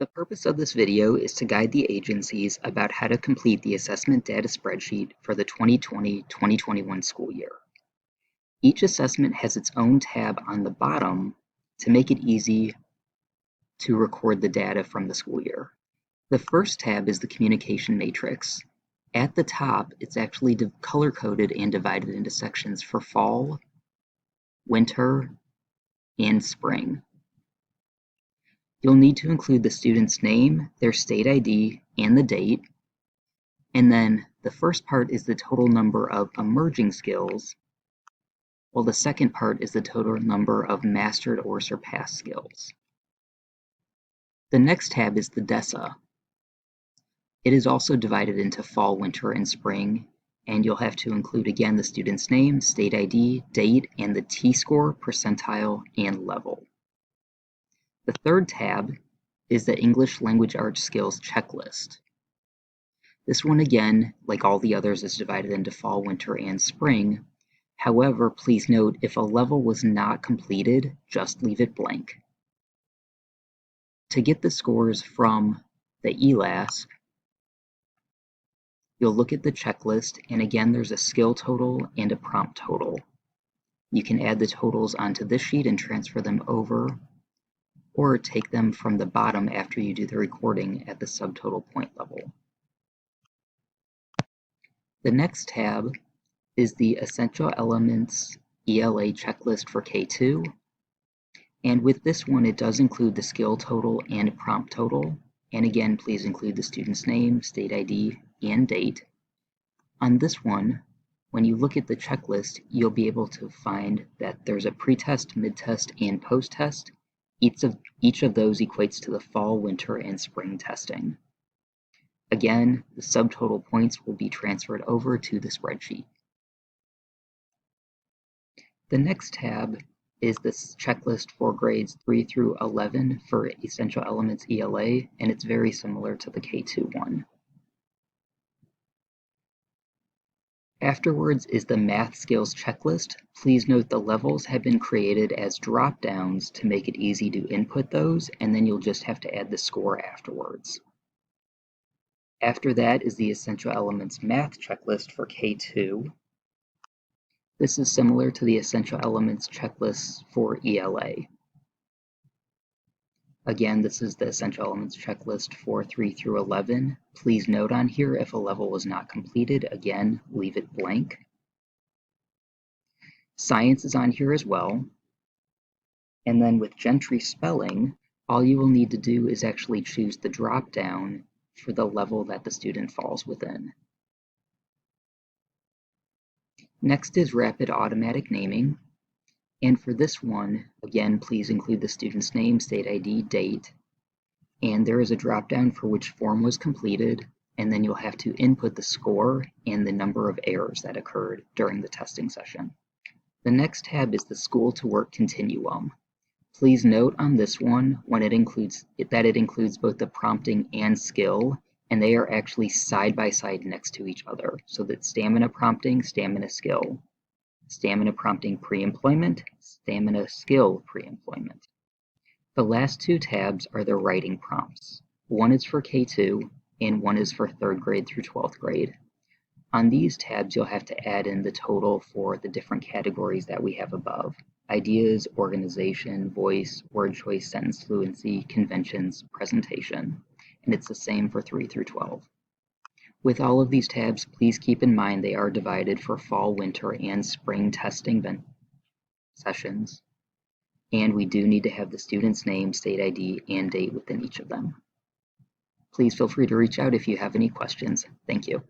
The purpose of this video is to guide the agencies about how to complete the assessment data spreadsheet for the 2020-2021 school year. Each assessment has its own tab on the bottom to make it easy to record the data from the school year. The first tab is the communication matrix. At the top, it's actually color-coded and divided into sections for fall, winter, and spring. You'll need to include the student's name, their state ID, and the date. And then the first part is the total number of emerging skills, while the second part is the total number of mastered or surpassed skills. The next tab is the DESA. It is also divided into fall, winter, and spring, and you'll have to include again the student's name, state ID, date, and the T-score, percentile, and level. The third tab is the English Language Arts Skills checklist. This one again, like all the others, is divided into fall, winter, and spring. However, please note if a level was not completed, just leave it blank. To get the scores from the ELAS, you'll look at the checklist, and again there's a skill total and a prompt total. You can add the totals onto this sheet and transfer them over, or take them from the bottom after you do the recording at the subtotal point level. The next tab is the Essential Elements ELA checklist for K2, and with this one it does include the skill total and prompt total, and again please include the student's name, state ID, and date. On this one, when you look at the checklist, you'll be able to find that there's a pre-test, mid-test, and post-test. Each of those equates to the fall, winter, and spring testing. Again, the subtotal points will be transferred over to the spreadsheet. The next tab is this checklist for grades 3 through 11 for Essential Elements ELA, and it's very similar to the K2 one. Afterwards is the Math Skills checklist. Please note the levels have been created as drop-downs to make it easy to input those, and then you'll just have to add the score afterwards. After that is the Essential Elements Math checklist for K2. This is similar to the Essential Elements checklist for ELA. Again, this is the Essential Elements checklist for 3 through 11. Please note on here if a level was not completed, again, leave it blank. Science is on here as well. And then with Gentry Spelling, all you will need to do is actually choose the drop-down for the level that the student falls within. Next is Rapid Automatic Naming. And for this one, again, please include the student's name, state ID, date, and there is a drop-down for which form was completed, and then you'll have to input the score and the number of errors that occurred during the testing session. The next tab is the School to Work Continuum. Please note on this one that it includes both the prompting and skill, and they are actually side by side next to each other, so that stamina prompting, stamina skill. Stamina prompting pre-employment, stamina skill pre-employment. The last two tabs are the writing prompts. One is for K2 and one is for 3rd grade through 12th grade. On these tabs, you'll have to add in the total for the different categories that we have above: ideas, organization, voice, word choice, sentence fluency, conventions, presentation. And it's the same for 3 through 12. With all of these tabs, please keep in mind they are divided for fall, winter, and spring testing sessions, and we do need to have the student's name, state ID, and date within each of them. Please feel free to reach out if you have any questions. Thank you.